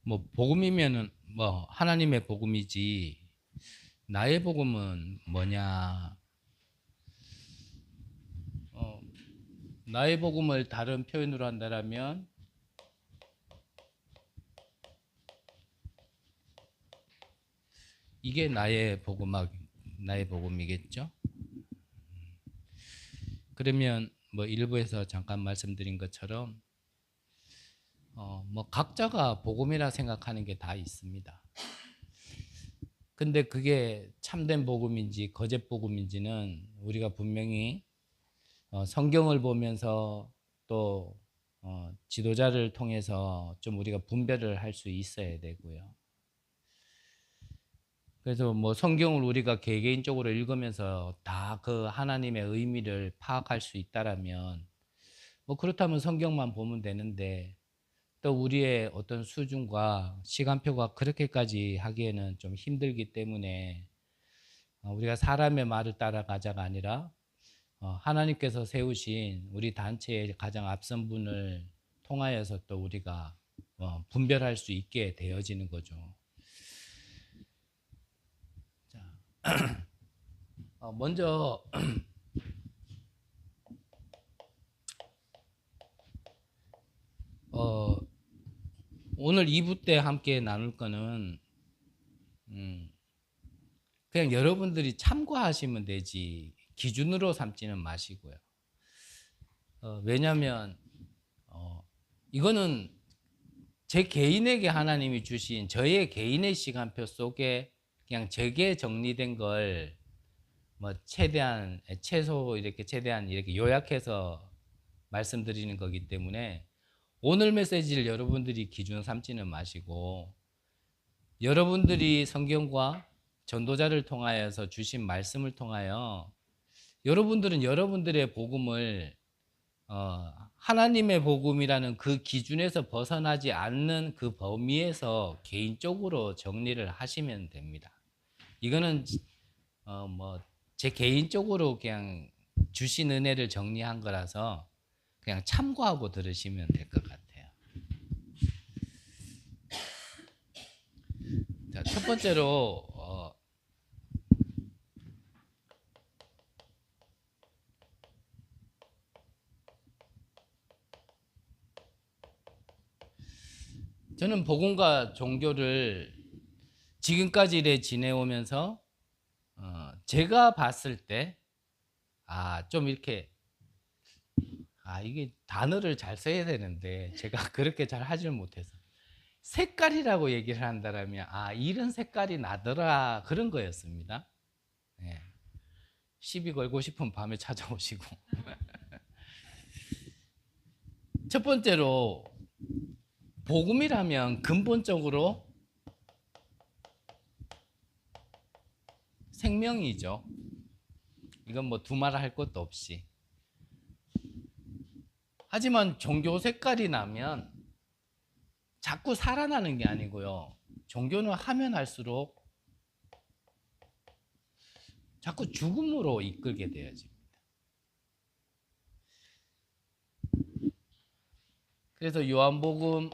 뭐 복음이면은 뭐 하나님의 복음이지 나의 복음은 뭐냐? 어, 나의 복음을 다른 표현으로 한다면 이게 나의 복음이겠죠? 그러면 뭐 일부에서 잠깐 말씀드린 것처럼 뭐 각자가 복음이라 생각하는 게 다 있습니다. 근데 그게 참된 복음인지 거짓 복음인지는 우리가 분명히 성경을 보면서 또 지도자를 통해서 좀 우리가 분별을 할 수 있어야 되고요. 그래서 뭐 성경을 우리가 개개인적으로 읽으면서 다 그 하나님의 의미를 파악할 수 있다라면 뭐 그렇다면 성경만 보면 되는데 또 우리의 어떤 수준과 시간표가 그렇게까지 하기에는 좀 힘들기 때문에 우리가 사람의 말을 따라가자가 아니라 하나님께서 세우신 우리 단체의 가장 앞선 분을 통하여서 또 우리가 분별할 수 있게 되어지는 거죠. 자, 먼저 오늘 2부 때 함께 나눌 거는 그냥 여러분들이 참고하시면 되지 기준으로 삼지는 마시고요. 왜냐하면 이거는 제 개인에게 하나님이 주신 저의 개인의 시간표 속에 그냥 제게 정리된 걸 뭐 최소 이렇게 최대한 이렇게 요약해서 말씀드리는 거기 때문에 오늘 메시지를 여러분들이 기준 삼지는 마시고 여러분들이 성경과 전도자를 통하여서 주신 말씀을 통하여 여러분들은 여러분들의 복음을 하나님의 복음이라는 그 기준에서 벗어나지 않는 그 범위에서 개인적으로 정리를 하시면 됩니다. 이거는 뭐 제 개인적으로 그냥 주신 은혜를 정리한 거라서 그냥 참고하고 들으시면 될 것 같아요. 자, 첫 번째로 저는 복음과 종교를 지금까지 이래 지내오면서 제가 봤을 때 좀 이렇게 이게 단어를 잘 써야 되는데 제가 그렇게 잘 하질 못해서 색깔이라고 얘기를 한다면 이런 색깔이 나더라 그런 거였습니다. 네. 시비 걸고 싶은 밤에 찾아오시고 첫 번째로 복음이라면 근본적으로 생명이죠. 이건 뭐 두말할 것도 없이. 하지만 종교 색깔이 나면 자꾸 살아나는 게 아니고요. 종교는 하면 할수록 자꾸 죽음으로 이끌게 되어집니다. 그래서 요한복음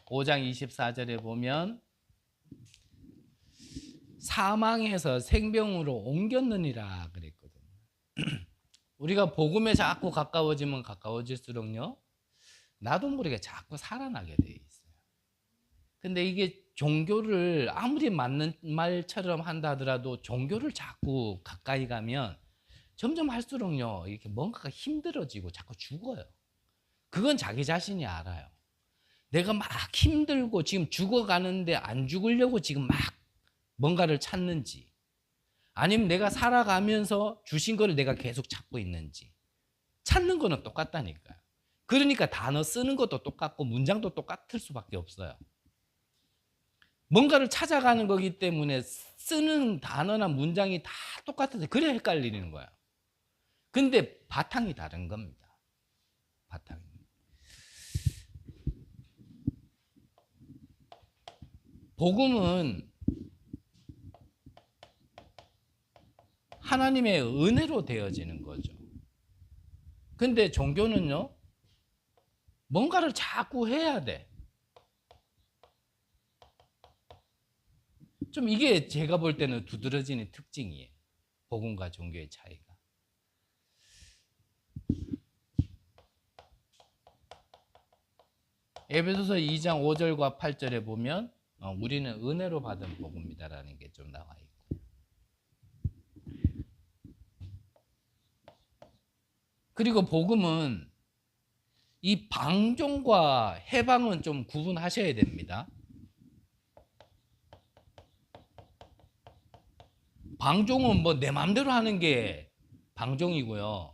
5장 24절에 보면 사망에서 생명으로 옮겼느니라 그랬거든요. 우리가 복음에 자꾸 가까워지면 가까워질수록요, 나도 모르게 자꾸 살아나게 돼 있어요. 근데 이게 종교를 아무리 맞는 말처럼 한다 하더라도 종교를 자꾸 가까이 가면 점점 할수록요, 이렇게 뭔가가 힘들어지고 자꾸 죽어요. 그건 자기 자신이 알아요. 내가 막 힘들고 지금 죽어가는데 안 죽으려고 지금 막 뭔가를 찾는지, 아니면 내가 살아가면서 주신 거를 내가 계속 찾고 있는지, 찾는 거는 똑같다니까요. 그러니까 단어 쓰는 것도 똑같고 문장도 똑같을 수밖에 없어요. 뭔가를 찾아가는 거기 때문에 쓰는 단어나 문장이 다 똑같아서 그래 헷갈리는 거야. 근데 바탕이 다른 겁니다. 바탕이. 복음은 하나님의 은혜로 되어지는 거죠. 근데 종교는요, 뭔가를 자꾸 해야 돼. 좀 이게 제가 볼 때는 두드러지는 특징이에요. 복음과 종교의 차이가. 에베소서 2장 5절과 8절에 보면 우리는 은혜로 받은 복음이다라는 게 좀 나와 있고, 그리고 복음은 이 방종과 해방은 좀 구분하셔야 됩니다. 방종은 뭐 내 마음대로 하는 게 방종이고요.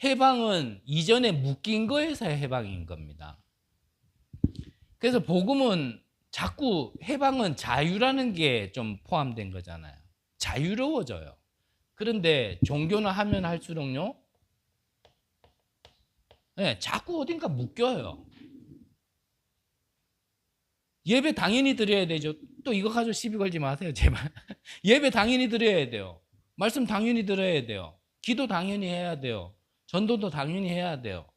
해방은 이전에 묶인 거에서 해방인 겁니다. 그래서 복음은 자꾸 해방은 자유라는 게 좀 포함된 거잖아요. 자유로워져요. 그런데 종교는 하면 할수록요, 네, 자꾸 어딘가 묶여요. 예배 당연히 드려야 되죠. 또 이거 가지고 시비 걸지 마세요, 제발. 예배 당연히 드려야 돼요. 말씀 당연히 들어야 돼요. 기도 당연히 해야 돼요. 전도도 당연히 해야 돼요.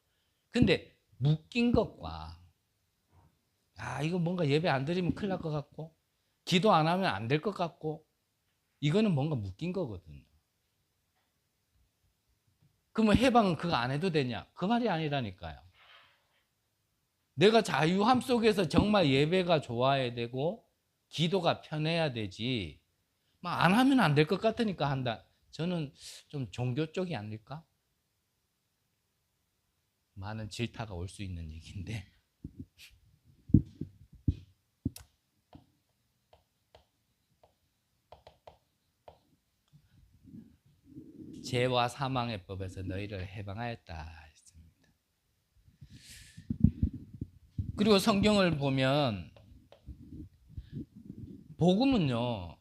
근데 묶인 것과 이거 뭔가 예배 안 드리면 큰일 날 것 같고 기도 안 하면 안 될 것 같고, 이거는 뭔가 묶인 거거든요. 그러면 해방은 그거 안 해도 되냐? 그 말이 아니라니까요. 내가 자유함 속에서 정말 예배가 좋아야 되고 기도가 편해야 되지, 막 안 하면 안 될 것 같으니까 한다. 저는 좀 종교 쪽이 아닐까? 많은 질타가 올 수 있는 얘기인데. 죄와 사망의 법에서 너희를 해방하였다 했습니다. 그리고 성경을 보면 복음은요,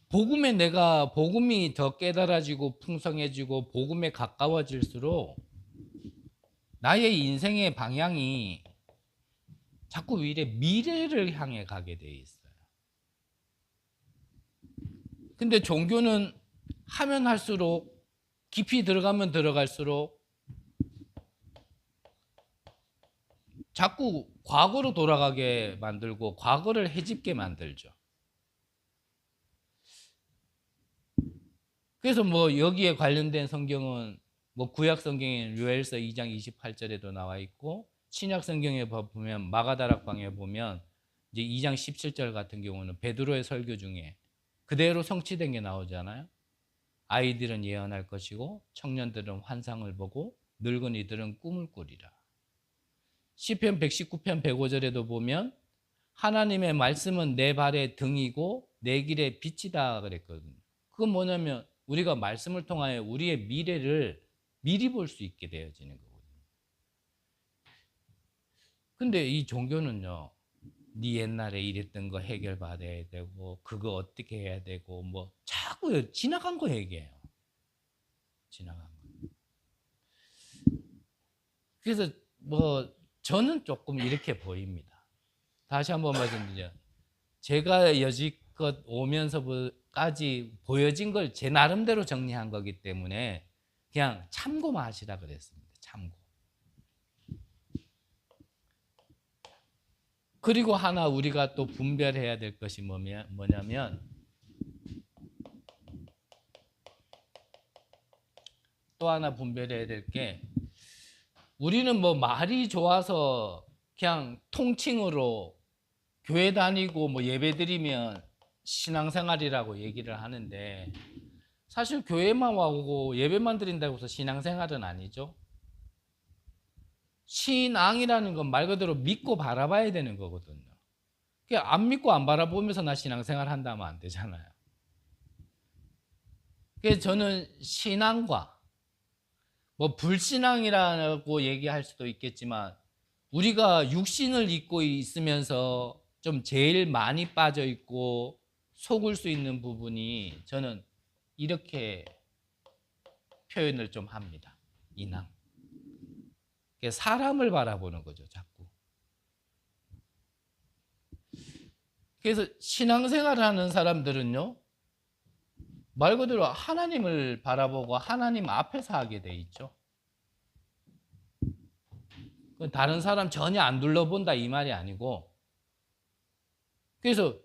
복음에 내가 복음이 더 깨달아지고 풍성해지고 복음에 가까워질수록 나의 인생의 방향이 자꾸 미래를 향해 가게 돼 있어요. 근데 종교는 하면 할수록, 깊이 들어가면 들어갈수록 자꾸 과거로 돌아가게 만들고 과거를 헤집게 만들죠. 그래서 뭐 여기에 관련된 성경은 뭐 구약 성경에 요엘서 2장 28절에도 나와 있고, 신약 성경에 보면 마가다락방에 보면 이제 2장 17절 같은 경우는 베드로의 설교 중에 그대로 성취된 게 나오잖아요. 아이들은 예언할 것이고 청년들은 환상을 보고 늙은이들은 꿈을 꾸리라. 시편 119편 105절에도 보면 하나님의 말씀은 내 발의 등이고 내 길의 빛이다 그랬거든요. 그건 뭐냐면 우리가 말씀을 통하여 우리의 미래를 미리 볼 수 있게 되어지는 거거든요. 근데 이 종교는요, 네 옛날에 이랬던 거 해결받아야 되고 그거 어떻게 해야 되고 뭐 자꾸 지나간 거 얘기해요. 지나간 거. 그래서 뭐 저는 조금 이렇게 보입니다. 다시 한번 말씀드리죠. 제가 여지껏 오면서까지 보여진 걸 제 나름대로 정리한 거기 때문에 그냥 참고만 하시라 그랬습니다. 참고. 그리고 하나 우리가 또 분별해야 될 것이 뭐냐면 또 하나 분별해야 될 게, 우리는 뭐 말이 좋아서 그냥 통칭으로 교회 다니고 뭐 예배 드리면 신앙생활이라고 얘기를 하는데, 사실 교회만 와고 예배만 드린다고 해서 신앙생활은 아니죠. 신앙이라는 건 말 그대로 믿고 바라봐야 되는 거거든요. 안 믿고 안 바라보면서 나 신앙생활 한다면 안 되잖아요. 그래서 저는 신앙과 뭐 불신앙이라고 얘기할 수도 있겠지만, 우리가 육신을 입고 있으면서 좀 제일 많이 빠져 있고 속을 수 있는 부분이, 저는 이렇게 표현을 좀 합니다. 인앙. 사람을 바라보는 거죠, 자꾸. 그래서 신앙생활을 하는 사람들은요, 말 그대로 하나님을 바라보고 하나님 앞에서 하게 돼 있죠. 다른 사람 전혀 안 둘러본다 이 말이 아니고, 그래서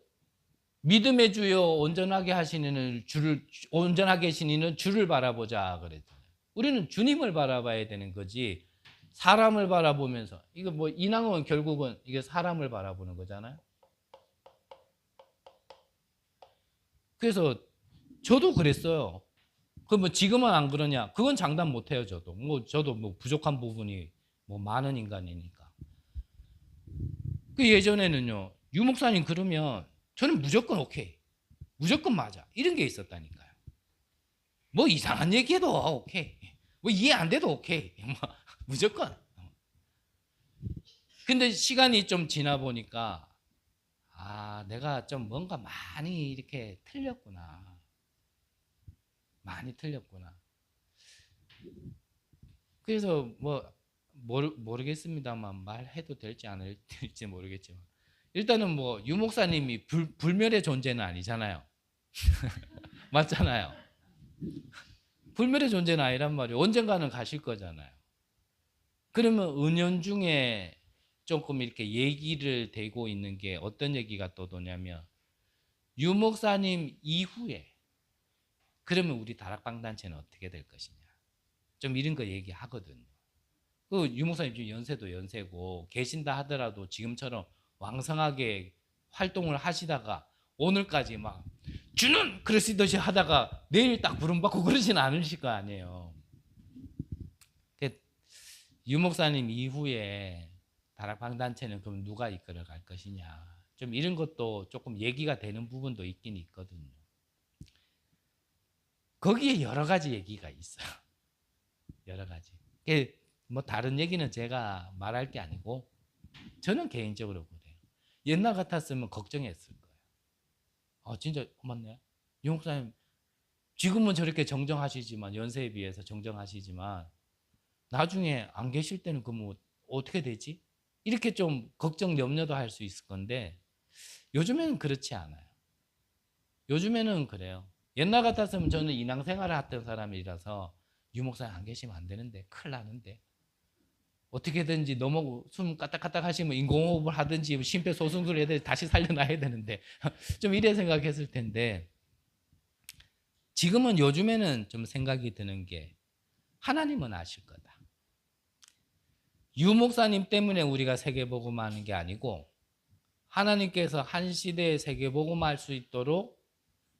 믿음의 주여 온전하게 하시는 주를 온전하게 하시는 주를 바라보자 그랬잖아요. 우리는 주님을 바라봐야 되는 거지 사람을 바라보면서 이거 뭐 인왕은 결국은 이게 사람을 바라보는 거잖아요. 그래서 저도 그랬어요. 그 뭐 지금은 안 그러냐? 그건 장담 못 해요, 저도. 저도 뭐 부족한 부분이 뭐 많은 인간이니까. 그 예전에는요. 유 목사님 그러면 저는 무조건 오케이. 무조건 맞아. 이런 게 있었다니까요. 뭐 이상한 얘기해도 오케이. 뭐 이해 안 돼도 오케이. 뭐 무조건. 근데 시간이 좀 지나 보니까 내가 좀 뭔가 많이 이렇게 틀렸구나. 많이 틀렸구나. 그래서 뭐 모르겠습니다만 말해도 될지 안 될지 모르겠지만 일단은 뭐 유 목사님이 불멸의 존재는 아니잖아요. 맞잖아요. 불멸의 존재는 아니란 말이에요. 언젠가는 가실 거잖아요. 그러면 은연중에 조금 이렇게 얘기를 대고 있는 게 어떤 얘기가 또 도냐면 유 목사님 이후에 그러면 우리 다락방단체는 어떻게 될 것이냐. 좀 이런 거 얘기하거든요. 그 유 목사님 지금 연세도 연세고 계신다 하더라도 지금처럼 왕성하게 활동을 하시다가 오늘까지 막 주는 그러시듯이 하다가 내일 딱 부름받고 그러진 않으실 거 아니에요. 유 목사님 이후에 다락방단체는 그럼 누가 이끌어 갈 것이냐. 좀 이런 것도 조금 얘기가 되는 부분도 있긴 있거든요. 거기에 여러 가지 얘기가 있어요. 여러 가지. 뭐 다른 얘기는 제가 말할 게 아니고 저는 개인적으로 그래요. 옛날 같았으면 걱정했을 거예요. 진짜 맞네. 유 목사님 지금은 저렇게 정정하시지만 연세에 비해서 정정하시지만 나중에 안 계실 때는 그럼 어떻게 되지? 이렇게 좀 걱정 염려도 할 수 있을 건데 요즘에는 그렇지 않아요. 요즘에는 그래요. 옛날 같았으면 저는 인왕생활을 했던 사람이라서 유 목사님 안 계시면 안 되는데 큰일 나는데 어떻게든지 너무 숨 까딱까딱 하시면 인공호흡을 하든지 심폐소생술을 해야 돼 다시 살려놔야 되는데 좀 이래 생각했을 텐데 지금은 요즘에는 좀 생각이 드는 게 하나님은 아실 거다. 유 목사님 때문에 우리가 세계복음하는 게 아니고 하나님께서 한 시대에 세계복음할 수 있도록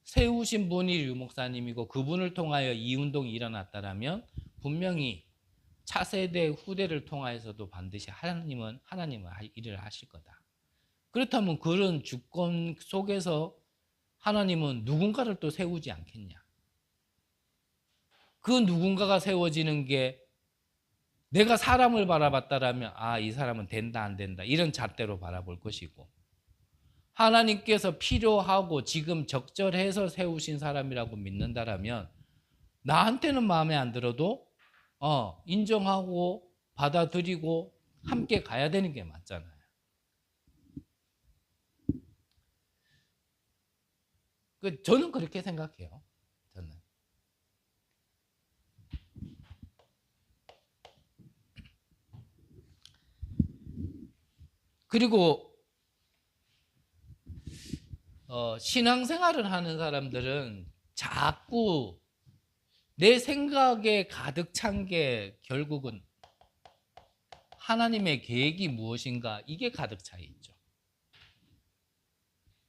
세우신 분이 유 목사님이고 그분을 통하여 이 운동이 일어났다라면 분명히 차세대 후대를 통하여서도 반드시 하나님은 일을 하실 거다. 그렇다면 그런 주권 속에서 하나님은 누군가를 또 세우지 않겠냐. 그 누군가가 세워지는 게 내가 사람을 바라봤다라면 이 사람은 된다 안 된다 이런 잣대로 바라볼 것이고 하나님께서 필요하고 지금 적절해서 세우신 사람이라고 믿는다라면 나한테는 마음에 안 들어도 인정하고 받아들이고 함께 가야 되는 게 맞잖아요. 저는 그렇게 생각해요. 저는. 그리고 신앙생활을 하는 사람들은 자꾸 내 생각에 가득 찬 게 결국은 하나님의 계획이 무엇인가 이게 가득 차 있죠.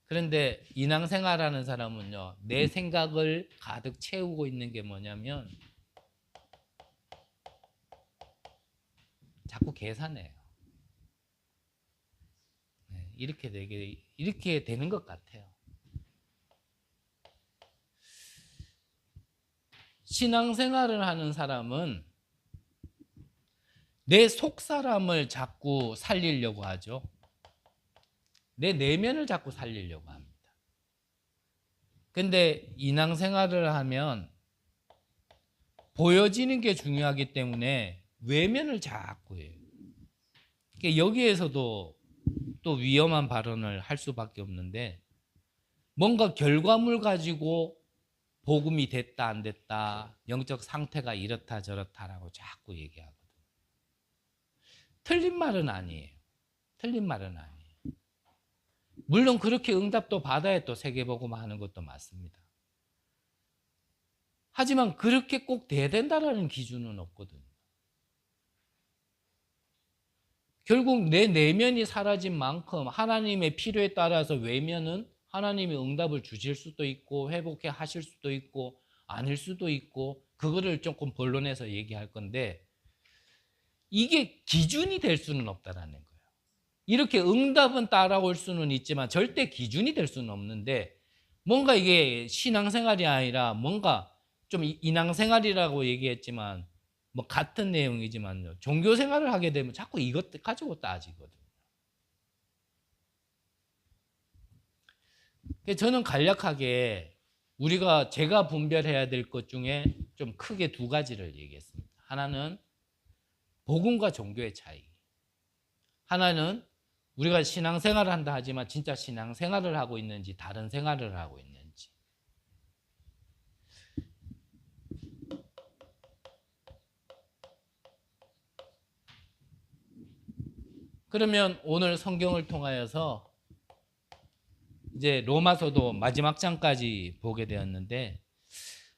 그런데 인왕생활하는 사람은요. 내 생각을 가득 채우고 있는 게 뭐냐면 자꾸 계산해요. 이렇게 되는 것 같아요. 신앙생활을 하는 사람은 내 속사람을 자꾸 살리려고 하죠. 내 내면을 자꾸 살리려고 합니다. 근데 인왕생활을 하면 보여지는 게 중요하기 때문에 외면을 자꾸 해요. 여기에서도 또 위험한 발언을 할 수밖에 없는데 뭔가 결과물 가지고 복음이 됐다 안 됐다 영적 상태가 이렇다 저렇다라고 자꾸 얘기하거든요. 틀린 말은 아니에요. 틀린 말은 아니에요. 물론 그렇게 응답도 받아야 또 세계복음 하는 것도 맞습니다. 하지만 그렇게 꼭 돼야 된다라는 기준은 없거든요. 결국 내 내면이 사라진 만큼 하나님의 필요에 따라서 외면은 하나님이 응답을 주실 수도 있고 회복해 하실 수도 있고 아닐 수도 있고 그거를 조금 본론에서 얘기할 건데 이게 기준이 될 수는 없다라는 거예요. 이렇게 응답은 따라올 수는 있지만 절대 기준이 될 수는 없는데 뭔가 이게 신앙생활이 아니라 뭔가 좀 인앙생활이라고 얘기했지만 뭐 같은 내용이지만요. 종교생활을 하게 되면 자꾸 이것 가지고 따지거든요. 저는 간략하게 제가 분별해야 될 것 중에 좀 크게 두 가지를 얘기했습니다. 하나는 복음과 종교의 차이. 하나는 우리가 신앙생활을 한다 하지만 진짜 신앙생활을 하고 있는지 다른 생활을 하고 있는지. 그러면 오늘 성경을 통하여서 이제 로마서도 마지막 장까지 보게 되었는데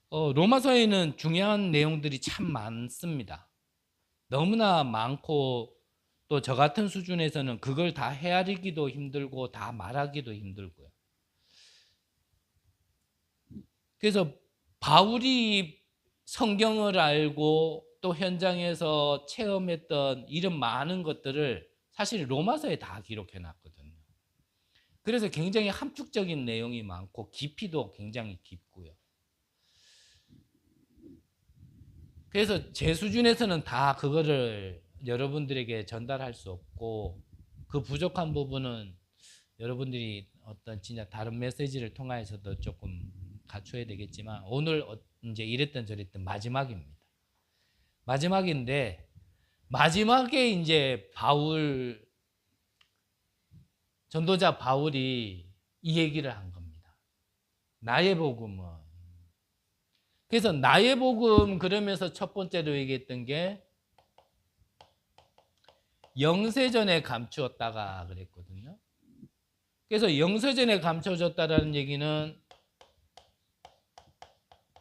로마서에는 중요한 내용들이 참 많습니다. 너무나 많고 또 저 같은 수준에서는 그걸 다 헤아리기도 힘들고 다 말하기도 힘들고요. 그래서 바울이 성경을 알고 또 현장에서 체험했던 이런 많은 것들을 사실 로마서에 다 기록해 놨거든요. 그래서 굉장히 함축적인 내용이 많고 깊이도 굉장히 깊고요. 그래서 제 수준에서는 다 그거를 여러분들에게 전달할 수 없고 그 부족한 부분은 여러분들이 어떤 진짜 다른 메시지를 통해서도 조금 갖춰야 되겠지만 오늘 이제 이랬던 저랬던 마지막입니다. 마지막인데 마지막에 이제 전도자 바울이 이 얘기를 한 겁니다. 나의 복음은. 그래서 나의 복음 그러면서 첫 번째로 얘기했던 게 영세전에 감추었다가 그랬거든요. 그래서 영세전에 감춰졌다라는 얘기는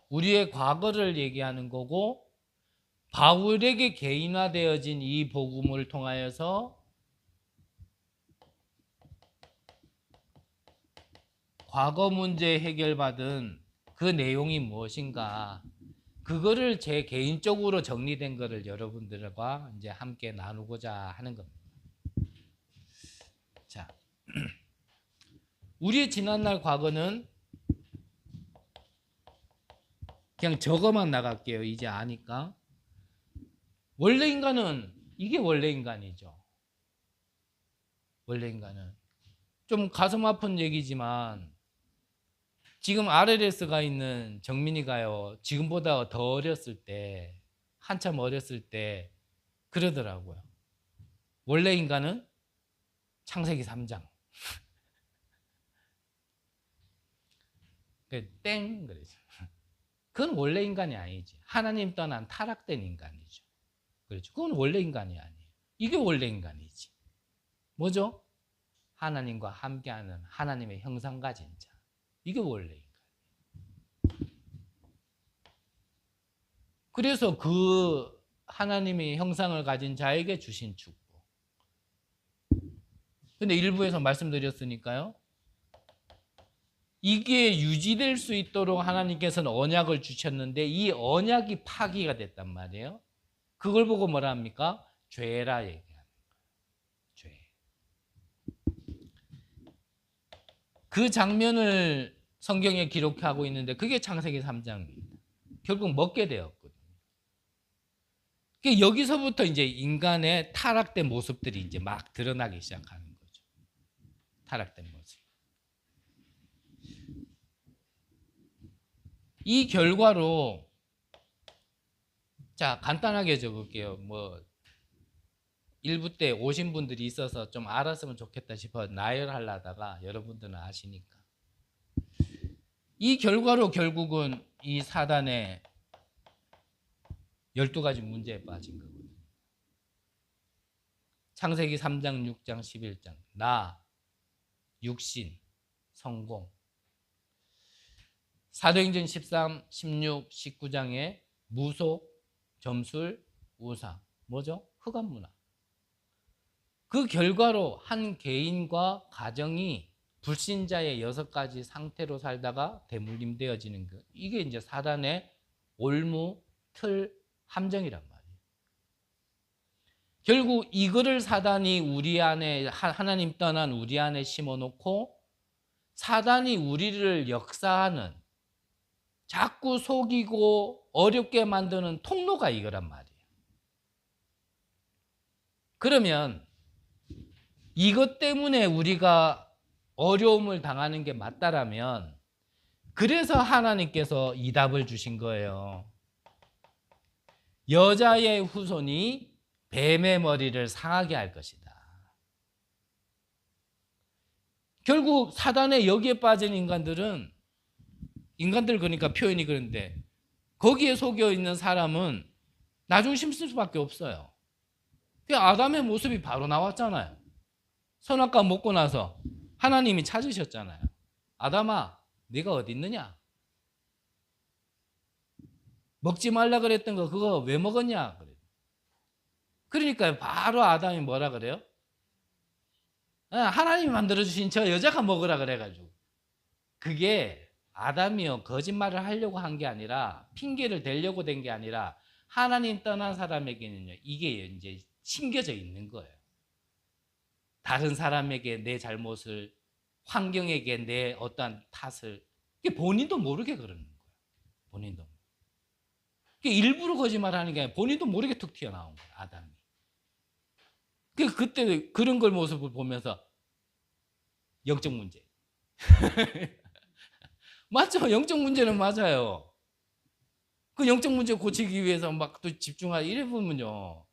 우리의 과거를 얘기하는 거고 바울에게 개인화되어진 이 복음을 통하여서 과거 문제 해결받은 그 내용이 무엇인가 그거를 제 개인적으로 정리된 거를 여러분들과 이제 함께 나누고자 하는 겁니다. 자, 우리의 지난날 과거는 그냥 적어만 나갈게요. 이제 아니까. 원래 인간은 이게 원래 인간이죠. 원래 인간은 좀 가슴 아픈 얘기지만 지금 RLS가 있는 정민이가요. 지금보다 더 어렸을 때 한참 어렸을 때 그러더라고요. 원래 인간은 창세기 3장. 땡 그러죠. 그건 원래 인간이 아니지. 하나님 떠난 타락된 인간이죠. 그렇죠. 그건 원래 인간이 아니에요. 이게 원래 인간이지. 뭐죠? 하나님과 함께하는 하나님의 형상 가진 자. 이게 원래 인간. 그래서 그 하나님의 형상을 가진 자에게 주신 축복. 근데 일부에서 말씀드렸으니까요. 이게 유지될 수 있도록 하나님께서는 언약을 주셨는데 이 언약이 파기가 됐단 말이에요. 그걸 보고 뭐라 합니까? 죄라 얘기하는 거예요. 죄. 그 장면을 성경에 기록하고 있는데 그게 창세기 3장입니다. 결국 먹게 되었거든요. 여기서부터 이제 인간의 타락된 모습들이 이제 막 드러나기 시작하는 거죠. 타락된 모습. 이 결과로 자 간단하게 적을게요. 뭐 일부 때 오신 분들이 있어서 좀 알았으면 좋겠다 싶어 나열하려다가 여러분들은 아시니까 이 결과로 결국은 이 사단의 12가지 문제에 빠진 거거든요. 창세기 3장, 6장, 11장 나 육신, 성공. 사도행전 13, 16, 19장에 무속, 점술, 우상. 뭐죠? 흑암문화. 그 결과로 한 개인과 가정이 불신자의 6가지 상태로 살다가 대물림되어지는 것. 이게 이제 사단의 올무, 틀, 함정이란 말이에요. 결국 이거를 사단이 우리 안에, 하나님 떠난 우리 안에 심어놓고 사단이 우리를 역사하는, 자꾸 속이고 어렵게 만드는 통로가 이거란 말이에요. 그러면 이것 때문에 우리가 어려움을 당하는 게 맞다라면, 그래서 하나님께서 이 답을 주신 거예요. 여자의 후손이 뱀의 머리를 상하게 할 것이다. 결국 사단의 여기에 빠진 인간들 그러니까 표현이 그런데, 거기에 속여 있는 사람은 나중심 쓸 수밖에 없어요. 아담의 모습이 바로 나왔잖아요. 선악과 먹고 나서 하나님이 찾으셨잖아요. 아담아, 네가 어디 있느냐? 먹지 말라 그랬던 거 그거 왜 먹었냐? 그러니까 바로 아담이 뭐라 그래요? 하나님이 만들어주신 저 여자가 먹으라 그래가지고. 그게 아담이요, 거짓말을 하려고 한 게 아니라, 핑계를 대려고 된 게 아니라, 하나님 떠난 사람에게는요, 이게 이제 심겨져 있는 거예요. 다른 사람에게 내 잘못을, 환경에게 내 어떠한 탓을, 이게 본인도 모르게 그러는 거예요. 본인도. 이게 일부러 거짓말하는 게 아니라 본인도 모르게 툭 튀어나온 거예요, 아담이. 그때 그런 걸 모습을 보면서 영적 문제. 맞죠? 영적 문제는 맞아요. 그 영적 문제 고치기 위해서 막 또 집중하고 이래 보면요.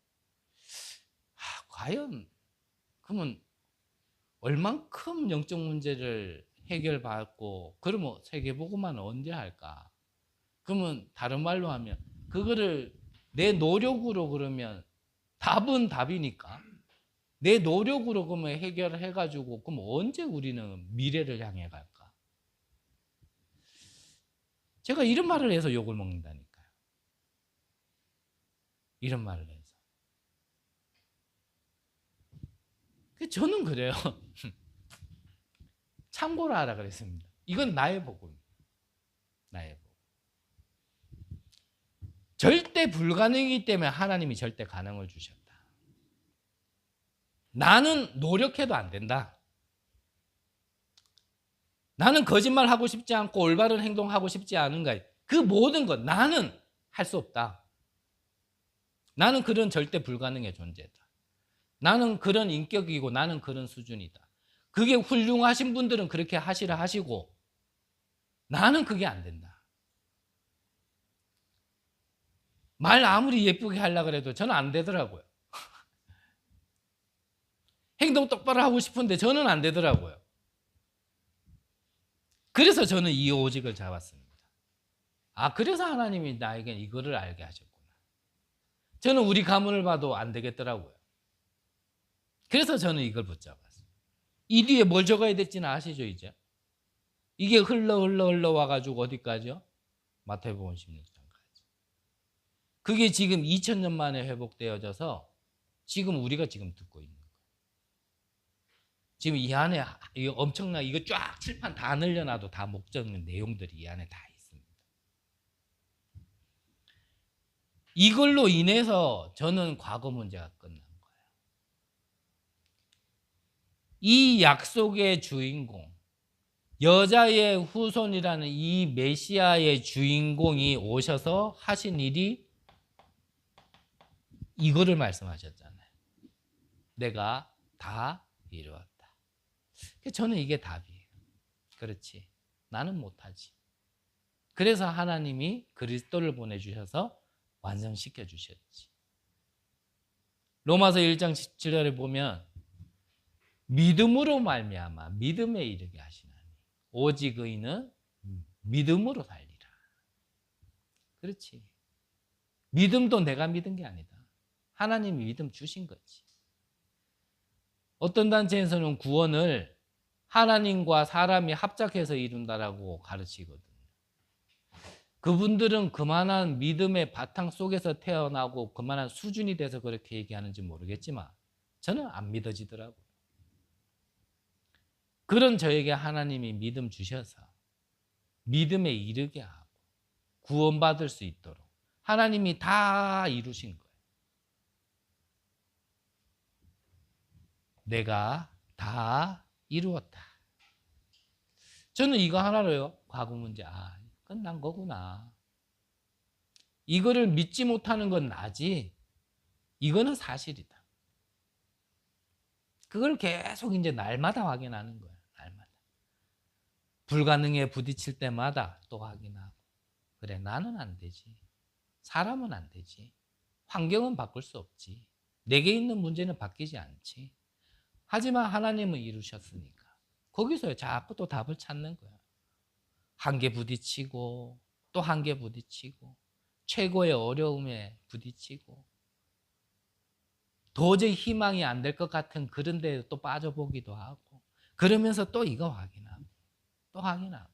과연 그러면 얼만큼 영적 문제를 해결받고, 그러면 세계복음화는 언제 할까? 그러면 다른 말로 하면 그거를 내 노력으로, 그러면 답은 답이니까 내 노력으로 그러면 해결을 해가지고, 그럼 언제 우리는 미래를 향해 갈까? 제가 이런 말을 해서 욕을 먹는다니까요. 이런 말을 해서. 저는 그래요. 참고로 하라 그랬습니다. 이건 나의 복음입니다. 나의 복음. 절대 불가능이기 때문에 하나님이 절대 가능을 주셨다. 나는 노력해도 안 된다. 나는 거짓말 하고 싶지 않고 올바른 행동하고 싶지 않은가. 그 모든 것 나는 할 수 없다. 나는 그런 절대 불가능의 존재다. 나는 그런 인격이고 나는 그런 수준이다. 그게 훌륭하신 분들은 그렇게 하시라 하시고, 나는 그게 안 된다. 말 아무리 예쁘게 하려고 해도 저는 안 되더라고요. 행동 똑바로 하고 싶은데 저는 안 되더라고요. 그래서 저는 이 오직을 잡았습니다. 그래서 하나님이 나에게 이거를 알게 하셨구나. 저는 우리 가문을 봐도 안 되겠더라고요. 그래서 저는 이걸 붙잡았어요. 이 뒤에 뭘 적어야 될지는 아시죠, 이제? 이게 흘러 와가지고 어디까지요? 마태복음 16장까지. 그게 지금 2000년 만에 회복되어져서 지금 우리가 지금 듣고 있는 거예요. 지금 이 안에 엄청나, 이거 쫙 칠판 다 늘려놔도 다 목적인 내용들이 이 안에 다 있습니다. 이걸로 인해서 저는 과거 문제가 끝난 거예요. 이 약속의 주인공, 여자의 후손이라는 이 메시아의 주인공이 오셔서 하신 일이 이거를 말씀하셨잖아요. 내가 다 이루었다. 저는 이게 답이에요. 그렇지. 나는 못하지. 그래서 하나님이 그리스도를 보내주셔서 완성시켜 주셨지. 로마서 1장 17절에 보면 믿음으로 말미암아 믿음에 이르게 하시나니 오직 의인은 믿음으로 살리라. 그렇지. 믿음도 내가 믿은 게 아니다. 하나님이 믿음 주신 거지. 어떤 단체에서는 구원을 하나님과 사람이 합작해서 이룬다라고 가르치거든요. 그분들은 그만한 믿음의 바탕 속에서 태어나고 그만한 수준이 돼서 그렇게 얘기하는지 모르겠지만 저는 안 믿어지더라고요. 그런 저에게 하나님이 믿음 주셔서 믿음에 이르게 하고 구원받을 수 있도록 하나님이 다 이루신 거예요. 내가 다 이루었다. 저는 이거 하나로요. 과거 문제, 끝난 거구나. 이거를 믿지 못하는 건 나지. 이거는 사실이다. 그걸 계속 이제 날마다 확인하는 거예요. 날마다. 불가능에 부딪힐 때마다 또 확인하고. 그래, 나는 안 되지. 사람은 안 되지. 환경은 바꿀 수 없지. 내게 있는 문제는 바뀌지 않지. 하지만 하나님은 이루셨으니까. 거기서 자꾸 또 답을 찾는 거야. 한계 부딪히고 또 한계 부딪히고 최고의 어려움에 부딪히고 도저히 희망이 안 될 것 같은 그런 데 또 빠져보기도 하고 그러면서 또 이거 확인하고 또 확인하고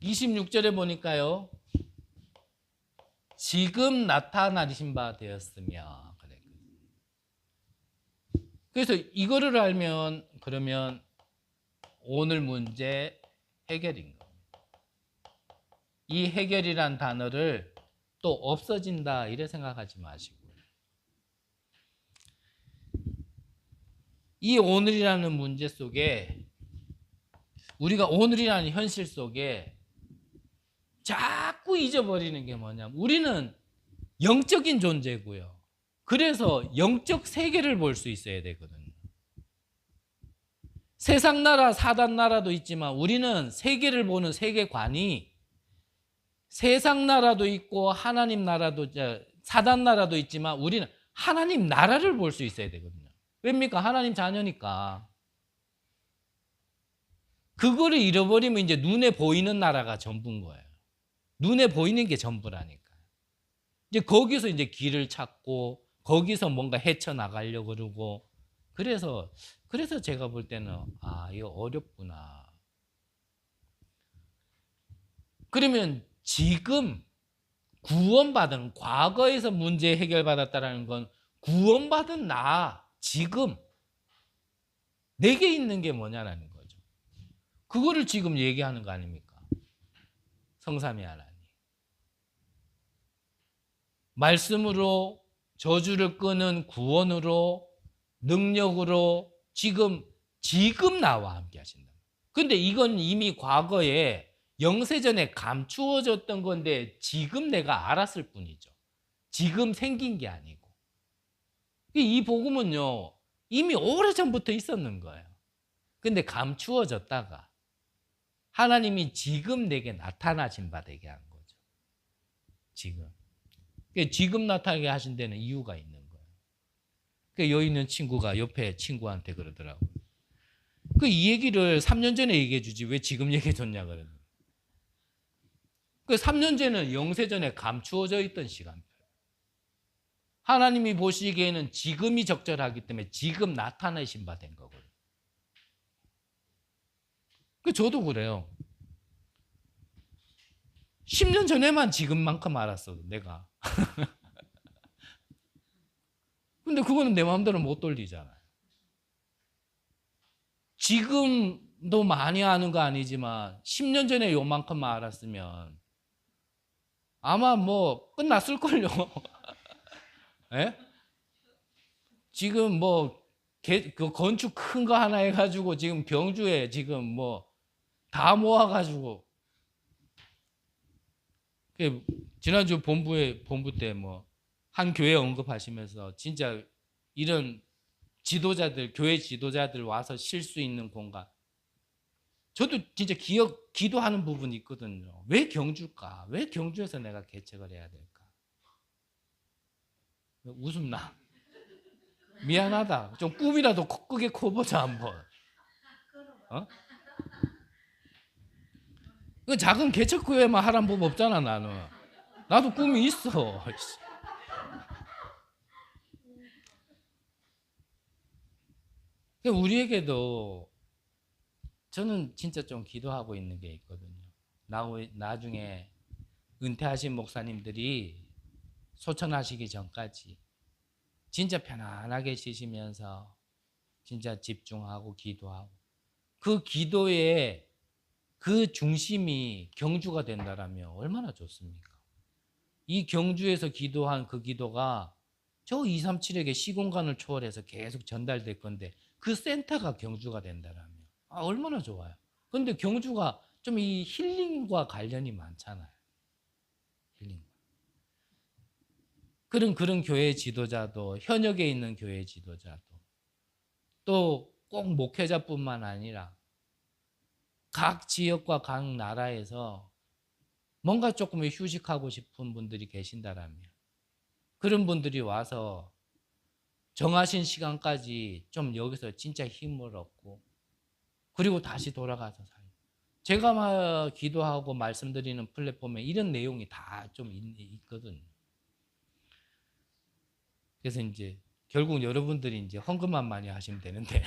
26절에 보니까요. 지금 나타나신 바 되었으며 그래서 이거를 알면 그러면 오늘 문제 해결인 겁니다. 이 해결이란 단어를 또 없어진다 이래 생각하지 마시고요. 이 오늘이라는 문제 속에 우리가 오늘이라는 현실 속에 자꾸 잊어버리는 게 뭐냐면 우리는 영적인 존재고요. 그래서 영적 세계를 볼 수 있어야 되거든요. 세상 나라, 사단 나라도 있지만 우리는 세계를 보는 세계관이 세상 나라도 있고 하나님 나라도 사단 나라도 있지만 우리는 하나님 나라를 볼 수 있어야 되거든요. 왜입니까? 하나님 자녀니까. 그거를 잃어버리면 이제 눈에 보이는 나라가 전부인 거예요. 눈에 보이는 게 전부라니까. 이제 거기서 이제 길을 찾고 거기서 뭔가 헤쳐나가려고 그러고 그래서 제가 볼 때는 이거 어렵구나. 그러면 지금 구원받은 과거에서 문제 해결받았다는 건 구원받은 나 지금 내게 있는 게 뭐냐라는 거죠. 그거를 지금 얘기하는 거 아닙니까? 성삼위 하나님. 말씀으로 저주를 끄는 구원으로 능력으로 지금 나와 함께 하신다. 근데 이건 이미 과거에 영세전에 감추어졌던 건데 지금 내가 알았을 뿐이죠. 지금 생긴 게 아니고. 이 복음은요. 이미 오래전부터 있었는 거예요. 근데 감추어졌다가 하나님이 지금 내게 나타나신 바 되게 한 거죠. 지금 나타나게 하신 데는 이유가 있는 거예요. 여기 있는 친구가 옆에 친구한테 그러더라고요. 이 얘기를 3년 전에 얘기해 주지 왜 지금 얘기해 줬냐 그러는. 3년 전에는 영세전에 감추어져 있던 시간표. 하나님이 보시기에는 지금이 적절하기 때문에 지금 나타내신 바 된 거거든요. 저도 그래요. 10년 전에만 지금만큼 알았어, 내가. 근데 그거는 내 마음대로 못 돌리잖아요. 지금도 많이 아는 거 아니지만 10년 전에 요만큼만 알았으면 아마 뭐 끝났을걸요. 예? 지금 그 건축 큰 거 하나 해가지고 지금 경주에 지금 다 모아가지고 지난주 본부 때 한 교회 언급하시면서 진짜 이런 지도자들, 교회 지도자들 와서 쉴 수 있는 공간. 저도 진짜 기도하는 부분이 있거든요. 왜 경주일까? 왜 경주에서 내가 개척을 해야 될까? 웃음 나. 미안하다. 좀 꿈이라도 크게 커보자 한번. 그 작은 개척교회만 하란 법 없잖아 나는. 나도 꿈이 있어. 우리에게도 저는 진짜 좀 기도하고 있는 게 있거든요. 나중에 은퇴하신 목사님들이 소천하시기 전까지 진짜 편안하게 쉬시면서 진짜 집중하고 기도하고 그 기도의 그 중심이 경주가 된다라면 얼마나 좋습니까? 이 경주에서 기도한 그 기도가 저 237에게 시공간을 초월해서 계속 전달될 건데 그 센터가 경주가 된다라면 얼마나 좋아요. 그런데 경주가 좀 이 힐링과 관련이 많잖아요. 힐링. 그런 교회 지도자도 현역에 있는 교회 지도자도 또 꼭 목회자뿐만 아니라 각 지역과 각 나라에서 뭔가 조금 휴식하고 싶은 분들이 계신다라면 그런 분들이 와서 정하신 시간까지 좀 여기서 진짜 힘을 얻고 그리고 다시 돌아가서 살고 제가 기도하고 말씀드리는 플랫폼에 이런 내용이 다 좀 있거든요. 그래서 이제 결국 여러분들이 이제 헌금만 많이 하시면 되는데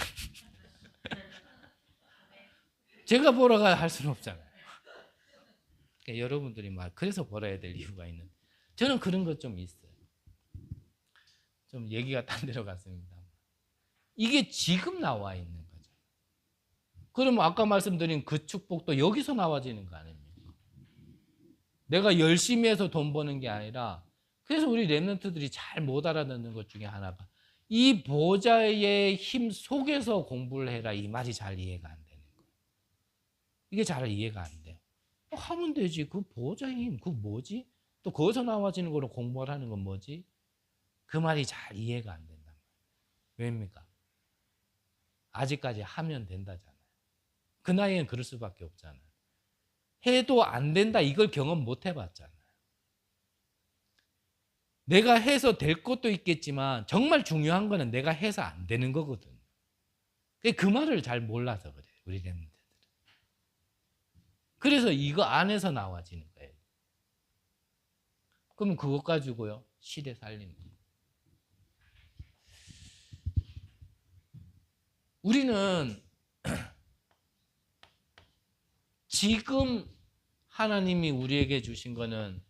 제가 벌어가 할 수는 없잖아요. 그러니까 여러분들이 그래서 벌어야 될 이유가 있는. 저는 그런 것 좀 있어요. 좀 얘기가 딴 데로 갔습니다. 이게 지금 나와 있는 거죠. 그러면 아까 말씀드린 그 축복도 여기서 나와지는 거 아닙니까? 내가 열심히 해서 돈 버는 게 아니라 그래서 우리 랩런트들이 잘 못 알아듣는 것 중에 하나가 이 보좌의 힘 속에서 공부를 해라 이 말이 잘 이해가 안 되는 거예요. 이게 잘 이해가 안 돼요. 하면 되지. 그 보좌의 힘, 그 뭐지? 또 거기서 나와지는 거로 공부를 하는 건 뭐지? 그 말이 잘 이해가 안 된단 말이에요. 왜입니까? 아직까지 하면 된다잖아요. 그 나이엔 그럴 수밖에 없잖아요. 해도 안 된다 이걸 경험 못 해봤잖아요. 내가 해서 될 것도 있겠지만 정말 중요한 거는 내가 해서 안 되는 거거든. 그 말을 잘 몰라서 그래요. 우리 랩런트들은. 그래서 이거 안에서 나와지는 거예요. 그럼 그것 가지고요. 시대 살리는 거예요. 우리는 지금 하나님이 우리에게 주신 거는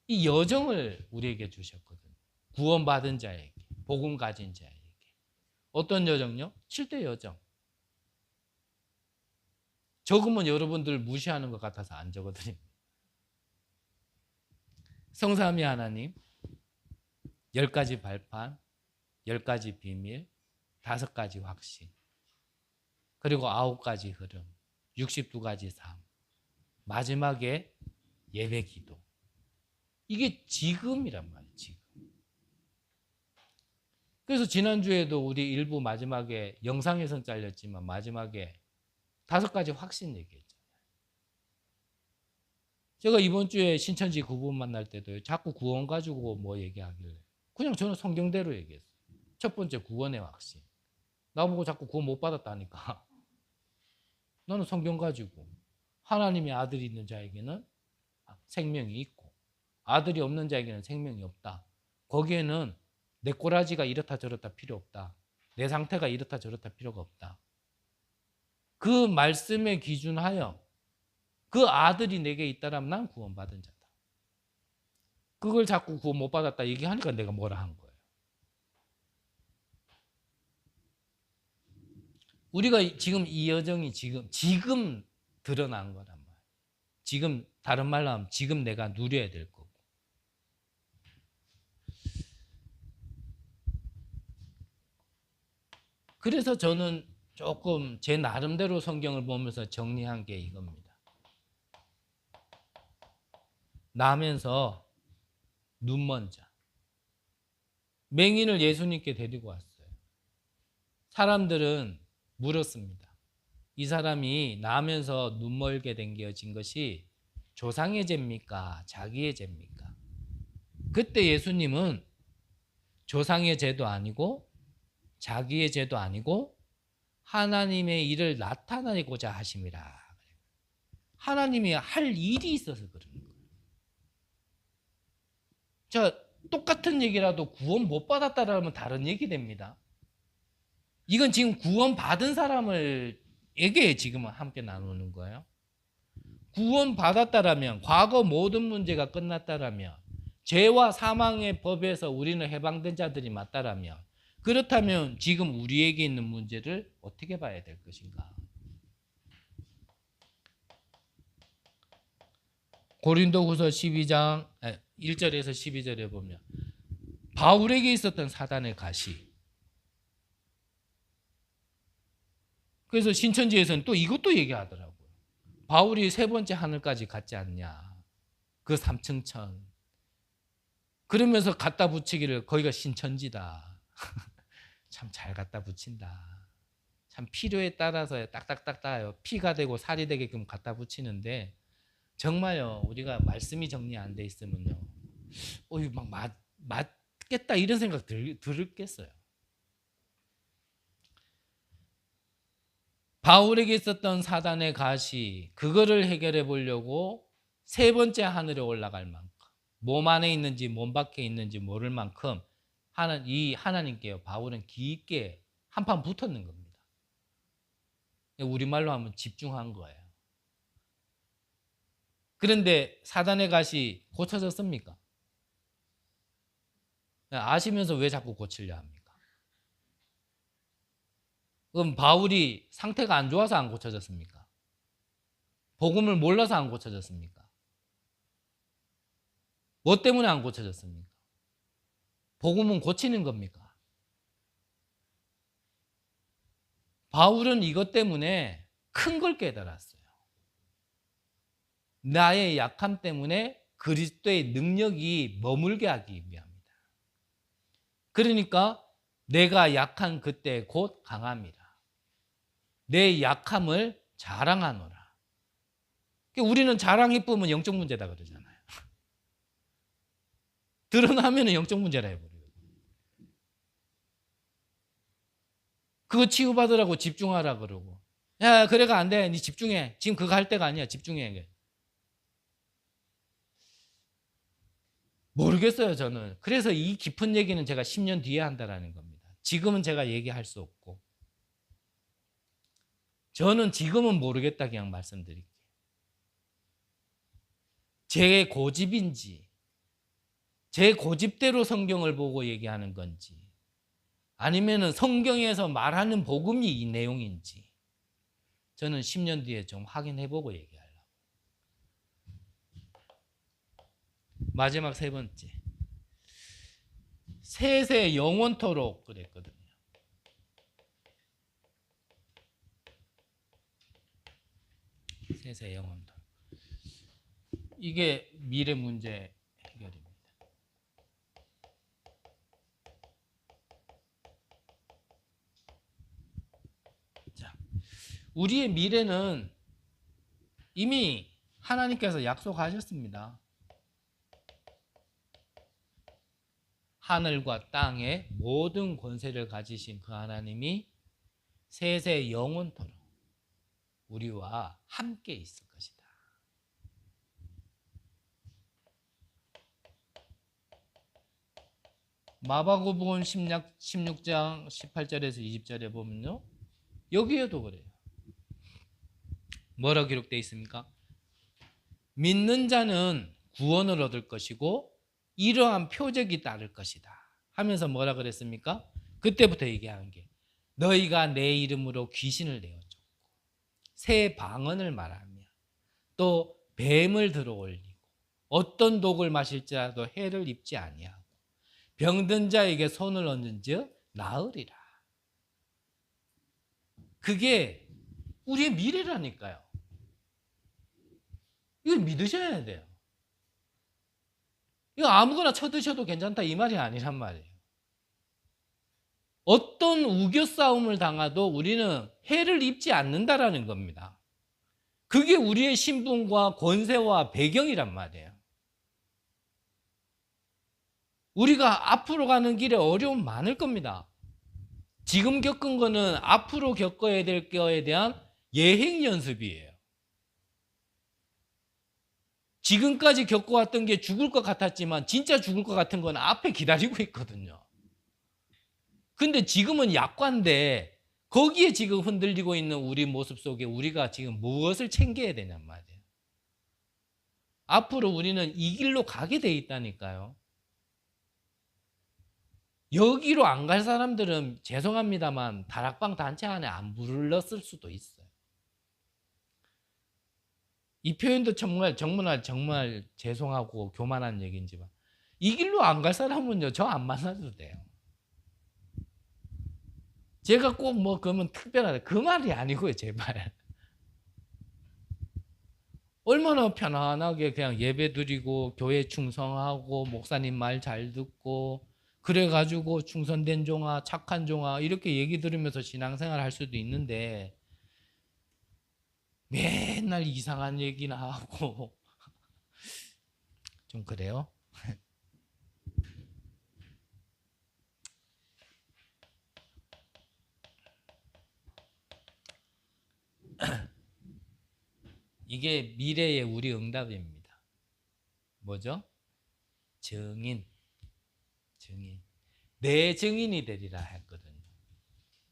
이 여정을 우리에게 주셨거든요. 구원받은 자에게, 복음 가진 자에게. 어떤 여정요? 7대 여정. 적으면 여러분들 무시하는 것 같아서 안 적어드립니다. 성삼위 하나님, 10가지 발판, 10가지 비밀, 5가지 확신, 그리고 9가지 흐름, 62가지 삶, 마지막에 예배 기도. 이게 지금이란 말이에요. 지금. 그래서 지난주에도 우리 일부 마지막에 영상에선 잘렸지만 마지막에 5가지 확신 얘기했잖아요. 제가 이번 주에 신천지 구분 만날 때도 자꾸 구원 가지고 뭐 얘기하길래 그냥 저는 성경대로 얘기했어요. 첫 번째 구원의 확신. 나보고 자꾸 구원 못 받았다니까. 너는 성경 가지고 하나님의 아들이 있는 자에게는 생명이 있고 아들이 없는 자에게는 생명이 없다. 거기에는 내 꼬라지가 이렇다 저렇다 필요 없다. 내 상태가 이렇다 저렇다 필요가 없다. 그 말씀에 기준하여 그 아들이 내게 있다라면 난 구원받은 자다. 그걸 자꾸 구원 못 받았다 얘기하니까 내가 뭐라 한 거예요. 우리가 지금 이 여정이 지금 드러난 거란 말이에요. 지금 다른 말로 하면 지금 내가 누려야 될 거고. 그래서 저는 조금 제 나름대로 성경을 보면서 정리한 게 이겁니다. 나면서 눈먼 자. 맹인을 예수님께 데리고 왔어요. 사람들은 물었습니다. 이 사람이 나면서 눈멀게 댕겨진 것이 조상의 죄입니까? 자기의 죄입니까? 그때 예수님은 조상의 죄도 아니고 자기의 죄도 아니고 하나님의 일을 나타내고자 하심이라. 하나님이 할 일이 있어서 그러는 거예요. 자, 똑같은 얘기라도 구원 못 받았다라면 다른 얘기 됩니다. 이건 지금 구원 받은 사람을 에게 지금 함께 나누는 거예요. 구원 받았다라면, 과거 모든 문제가 끝났다라면, 죄와 사망의 법에서 우리는 해방된 자들이 맞다라면, 그렇다면 지금 우리에게 있는 문제를 어떻게 봐야 될 것인가? 고린도후서 12장 1절에서 12절에 보면 바울에게 있었던 사단의 가시. 그래서 신천지에서는 또 이것도 얘기하더라고요. 바울이 세 번째 하늘까지 갔지 않냐. 그 3층 천. 그러면서 갖다 붙이기를 거기가 신천지다. 참 잘 갖다 붙인다. 참 필요에 따라서 딱딱딱 따요. 피가 되고 살이 되게끔 갖다 붙이는데 정말요. 우리가 말씀이 정리 안 돼 있으면요. 이거 막 맞겠다 이런 생각 들겠어요. 바울에게 있었던 사단의 가시, 그거를 해결해 보려고 세 번째 하늘에 올라갈 만큼, 몸 안에 있는지 몸 밖에 있는지 모를 만큼 이 하나님께요, 바울은 깊게 한판 붙었는 겁니다. 우리말로 하면 집중한 거예요. 그런데 사단의 가시 고쳐졌습니까? 아시면서 왜 자꾸 고치려 합니까? 그럼 바울이 상태가 안 좋아서 안 고쳐졌습니까? 복음을 몰라서 안 고쳐졌습니까? 뭐 때문에 안 고쳐졌습니까? 복음은 고치는 겁니까? 바울은 이것 때문에 큰 걸 깨달았어요. 나의 약함 때문에 그리스도의 능력이 머물게 하기 위함이다. 그러니까 내가 약한 그때 곧 강함이라. 내 약함을 자랑하노라. 우리는 자랑이 뿜으면 영적 문제다 그러잖아요. 드러나면 영적 문제라 해버려요. 그거 치유받으라고 집중하라 그러고. 야, 그래가 안 돼. 니 집중해. 지금 그거 할 때가 아니야. 집중해. 모르겠어요, 저는. 그래서 이 깊은 얘기는 제가 10년 뒤에 한다라는 겁니다. 지금은 제가 얘기할 수 없고. 저는 지금은 모르겠다 그냥 말씀드릴게요. 제 고집인지, 제 고집대로 성경을 보고 얘기하는 건지, 아니면은 성경에서 말하는 복음이 이 내용인지, 저는 10년 뒤에 좀 확인해보고 얘기하려고. 마지막 세 번째. 세세 영원토록 그랬거든요. 세세 영원토록. 이게 미래 문제 해결입니다. 자, 우리의 미래는 이미 하나님께서 약속하셨습니다. 하늘과 땅의 모든 권세를 가지신 그 하나님이 세세 영원토록 우리와 함께 있을 것이다. 마가복음 16장 18절에서 20절에 보면요. 여기에도 그래요. 뭐라고 기록되어 있습니까? 믿는 자는 구원을 얻을 것이고 이러한 표적이 따를 것이다 하면서 뭐라 그랬습니까? 그때부터 얘기하는 게 너희가 내 이름으로 귀신을 내어줬고 새 방언을 말하며 또 뱀을 들어올리고 어떤 독을 마실지라도 해를 입지 아니하고 병든 자에게 손을 얹은즉 나으리라. 그게 우리의 미래라니까요. 이거 믿으셔야 돼요. 이거 아무거나 쳐드셔도 괜찮다 이 말이 아니란 말이에요. 어떤 우겨 싸움을 당해도 우리는 해를 입지 않는다라는 겁니다. 그게 우리의 신분과 권세와 배경이란 말이에요. 우리가 앞으로 가는 길에 어려움 많을 겁니다. 지금 겪은 거는 앞으로 겪어야 될 거에 대한 예행 연습이에요. 지금까지 겪어왔던 게 죽을 것 같았지만 진짜 죽을 것 같은 건 앞에 기다리고 있거든요. 근데 지금은 약관데 거기에 지금 흔들리고 있는 우리 모습 속에 우리가 지금 무엇을 챙겨야 되냔 말이에요. 앞으로 우리는 이 길로 가게 돼 있다니까요. 여기로 안 갈 사람들은 죄송합니다만 다락방 단체 안에 안 불렀을 수도 있어요. 이 표현도 정말 죄송하고 교만한 얘기인지만 이 길로 안 갈 사람은요, 저 안 만나도 돼요. 제가 꼭 뭐 그러면 특별하다 그 말이 아니고요, 제발. 얼마나 편안하게 그냥 예배 드리고 교회 충성하고 목사님 말 잘 듣고 그래가지고 충성된 종아 착한 종아 이렇게 얘기 들으면서 신앙생활 할 수도 있는데 맨날 이상한 얘기나 하고 좀 그래요. 이게 미래의 우리 응답입니다. 뭐죠? 증인. 내 증인이 되리라 했거든요.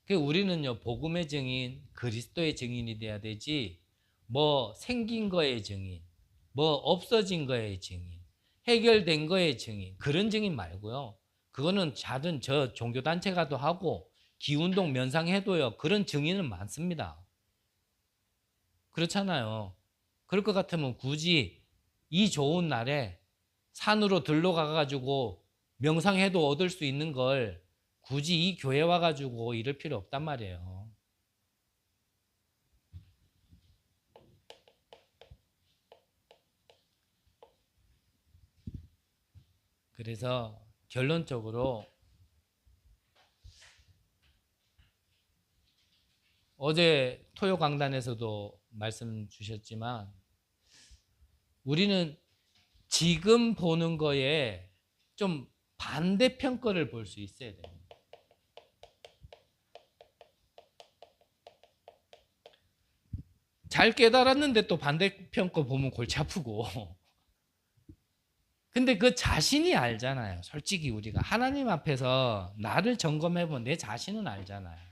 우리는요, 복음의 증인, 그리스도의 증인이 돼야 되지, 뭐 생긴 거의 증인, 뭐 없어진 거의 증인, 해결된 거의 증인, 그런 증인 말고요. 그거는 다른 저 종교단체 가도 하고, 기운동 면상해도요, 그런 증인은 많습니다. 그렇잖아요. 그럴 것 같으면 굳이 이 좋은 날에 산으로 들러가가지고 명상해도 얻을 수 있는 걸 굳이 이 교회 와가지고 이럴 필요 없단 말이에요. 그래서 결론적으로 어제 토요 강단에서도 말씀 주셨지만 우리는 지금 보는 거에 좀 반대편 거를 볼 수 있어야 돼요. 잘 깨달았는데 또 반대편 거 보면 골치 아프고 근데 그 자신이 알잖아요. 솔직히 우리가 하나님 앞에서 나를 점검해보면 내 자신은 알잖아요.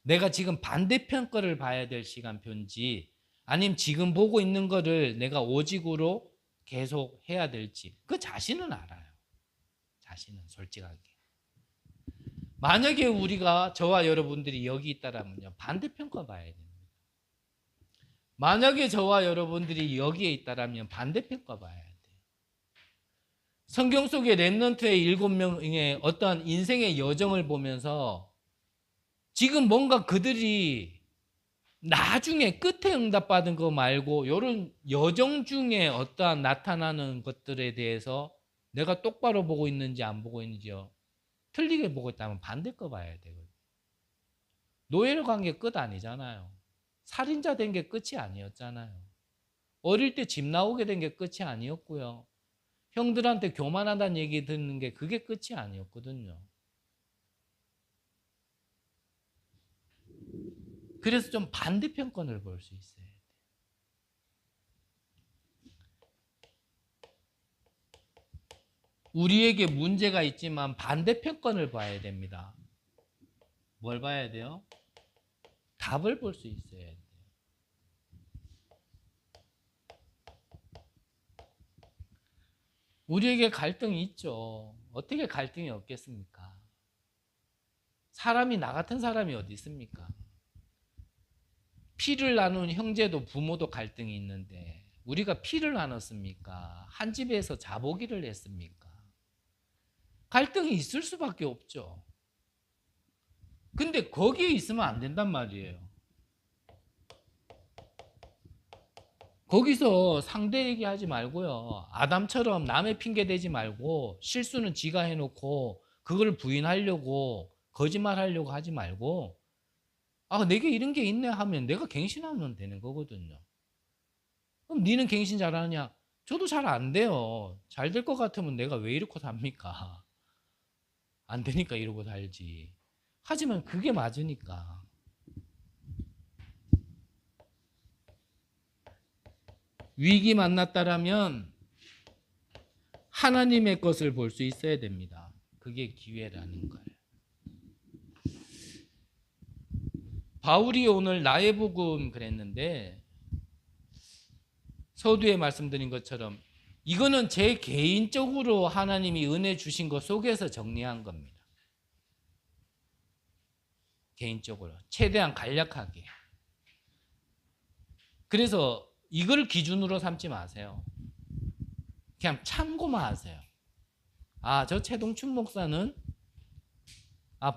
내가 지금 반대편 거를 봐야 될 시간표인지 아니면 지금 보고 있는 거를 내가 오직으로 계속 해야 될지 그 자신은 알아요. 자신은 솔직하게. 만약에 우리가 저와 여러분들이 여기 있다라면요. 반대편 거 봐야 됩니다. 만약에 저와 여러분들이 여기에 있다라면 반대편 거 봐야 돼요. 성경 속의 렘넌트의 7명의 어떠한 인생의 여정을 보면서 지금 뭔가 그들이 나중에 끝에 응답받은 거 말고 이런 여정 중에 어떠한 나타나는 것들에 대해서 내가 똑바로 보고 있는지 안 보고 있는지요. 틀리게 보고 있다면 반대 거 봐야 되거든요. 노예로 간 게 끝 아니잖아요. 살인자 된 게 끝이 아니었잖아요. 어릴 때 집 나오게 된 게 끝이 아니었고요. 형들한테 교만하다는 얘기 듣는 게 그게 끝이 아니었거든요. 그래서 좀 반대편권을 볼 수 있어요. 우리에게 문제가 있지만 반대편권을 봐야 됩니다. 뭘 봐야 돼요? 답을 볼 수 있어야 돼요. 우리에게 갈등이 있죠. 어떻게 갈등이 없겠습니까? 사람이 나 같은 사람이 어디 있습니까? 피를 나눈 형제도 부모도 갈등이 있는데 우리가 피를 나눴습니까? 한 집에서 자보기를 했습니까? 갈등이 있을 수밖에 없죠. 근데 거기에 있으면 안 된단 말이에요. 거기서 상대 얘기하지 말고요. 아담처럼 남의 핑계 대지 말고 실수는 지가 해놓고 그걸 부인하려고 거짓말하려고 하지 말고 아 내게 이런 게 있네 하면 내가 갱신하면 되는 거거든요. 그럼 니는 갱신 잘하냐? 저도 잘 안 돼요. 잘 될 것 같으면 내가 왜 이렇게 삽니까? 안 되니까 이러고 살지. 하지만 그게 맞으니까. 위기 만났다라면 하나님의 것을 볼 수 있어야 됩니다. 그게 기회라는 걸. 바울이 오늘 나의 복음 그랬는데 서두에 말씀드린 것처럼 이거는 제 개인적으로 하나님이 은혜 주신 것 속에서 정리한 겁니다. 개인적으로 최대한 간략하게. 그래서 이걸 기준으로 삼지 마세요. 그냥 참고만 하세요. 아, 저 최동춘 목사는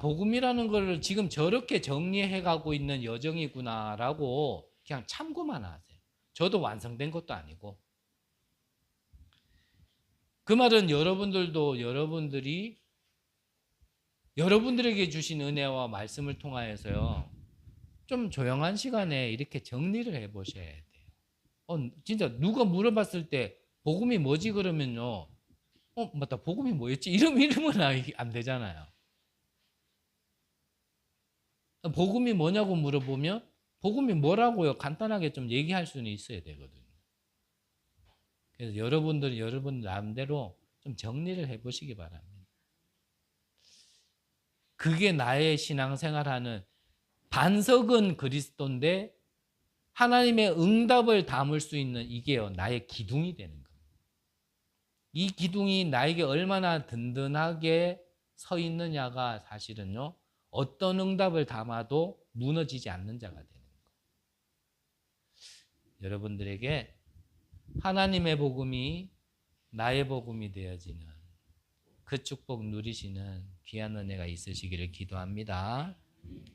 복음이라는 걸 지금 저렇게 정리해 가고 있는 여정이구나라고 그냥 참고만 하세요. 저도 완성된 것도 아니고. 그 말은 여러분들도 여러분들에게 주신 은혜와 말씀을 통하여서요. 좀 조용한 시간에 이렇게 정리를 해 보셔야 돼요. 진짜 누가 물어봤을 때 복음이 뭐지 그러면요. 맞다. 복음이 뭐였지? 이름은 안 되잖아요. 복음이 뭐냐고 물어보면 복음이 뭐라고요? 간단하게 좀 얘기할 수는 있어야 되거든요. 그래서 여러분 나름대로 좀 정리를 해 보시기 바랍니다. 그게 나의 신앙생활하는 반석은 그리스도인데 하나님의 응답을 담을 수 있는 이게요. 나의 기둥이 되는 겁니다. 이 기둥이 나에게 얼마나 든든하게 서 있느냐가 사실은요. 어떤 응답을 담아도 무너지지 않는 자가 되는 거예요. 여러분들에게 하나님의 복음이 나의 복음이 되어지는 그 축복 누리시는 귀한 은혜가 있으시기를 기도합니다.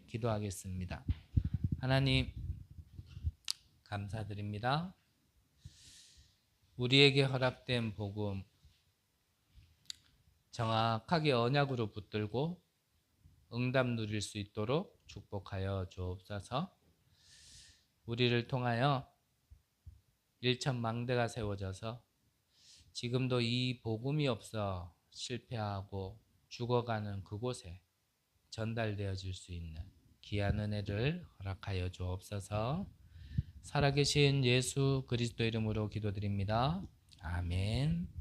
기도하겠습니다. 하나님 감사드립니다. 우리에게 허락된 복음 정확하게 언약으로 붙들고 응답 누릴 수 있도록 축복하여 주옵소서. 우리를 통하여 일천망대가 세워져서 지금도 이 복음이 없어 실패하고 죽어가는 그곳에 전달되어질 수 있는 귀한 은혜를 허락하여 주옵소서. 살아계신 예수 그리스도 이름으로 기도드립니다. 아멘.